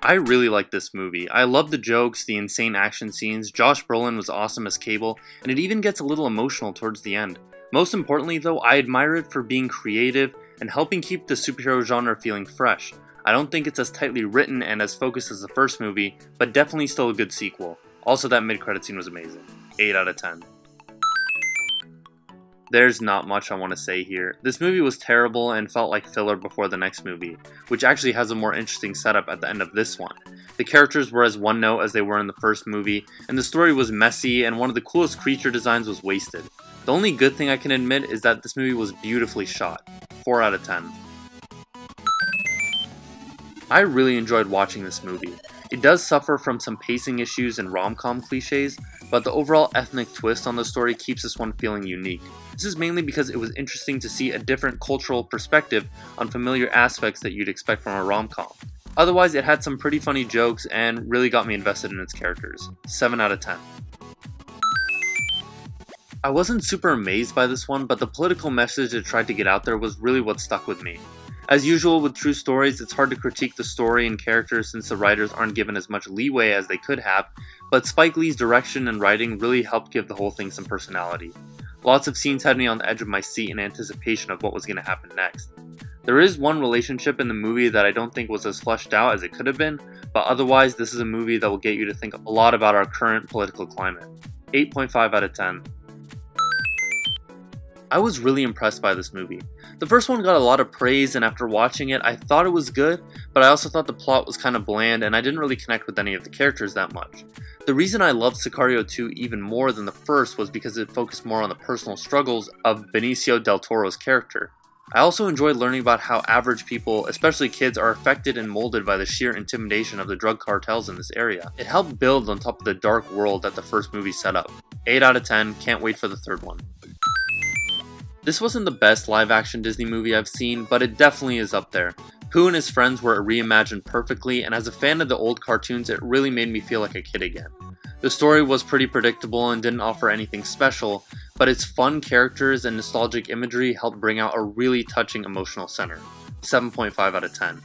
I really liked this movie. I loved the jokes, the insane action scenes, Josh Brolin was awesome as Cable, and it even gets a little emotional towards the end. Most importantly though, I admire it for being creative and helping keep the superhero genre feeling fresh. I don't think it's as tightly written and as focused as the first movie, but definitely still a good sequel. Also, that mid-credit scene was amazing. 8 out of 10. There's not much I want to say here. This movie was terrible and felt like filler before the next movie, which actually has a more interesting setup at the end of this one. The characters were as one note as they were in the first movie, and the story was messy, and one of the coolest creature designs was wasted. The only good thing I can admit is that this movie was beautifully shot. 4 out of 10. I really enjoyed watching this movie. It does suffer from some pacing issues and rom-com cliches, but the overall ethnic twist on the story keeps this one feeling unique. This is mainly because it was interesting to see a different cultural perspective on familiar aspects that you'd expect from a rom-com. Otherwise, it had some pretty funny jokes and really got me invested in its characters. 7 out of 10. I wasn't super amazed by this one, but the political message it tried to get out there was really what stuck with me. As usual with true stories, it's hard to critique the story and characters since the writers aren't given as much leeway as they could have, but Spike Lee's direction and writing really helped give the whole thing some personality. Lots of scenes had me on the edge of my seat in anticipation of what was going to happen next. There is one relationship in the movie that I don't think was as fleshed out as it could have been, but otherwise this is a movie that will get you to think a lot about our current political climate. 8.5 out of 10. I was really impressed by this movie. The first one got a lot of praise, and after watching it, I thought it was good, but I also thought the plot was kind of bland and I didn't really connect with any of the characters that much. The reason I loved Sicario 2 even more than the first was because it focused more on the personal struggles of Benicio del Toro's character. I also enjoyed learning about how average people, especially kids, are affected and molded by the sheer intimidation of the drug cartels in this area. It helped build on top of the dark world that the first movie set up. 8 out of 10, can't wait for the third one. This wasn't the best live-action Disney movie I've seen, but it definitely is up there. Pooh and his friends were reimagined perfectly, and as a fan of the old cartoons, it really made me feel like a kid again. The story was pretty predictable and didn't offer anything special, but its fun characters and nostalgic imagery helped bring out a really touching emotional center. 7.5 out of 10.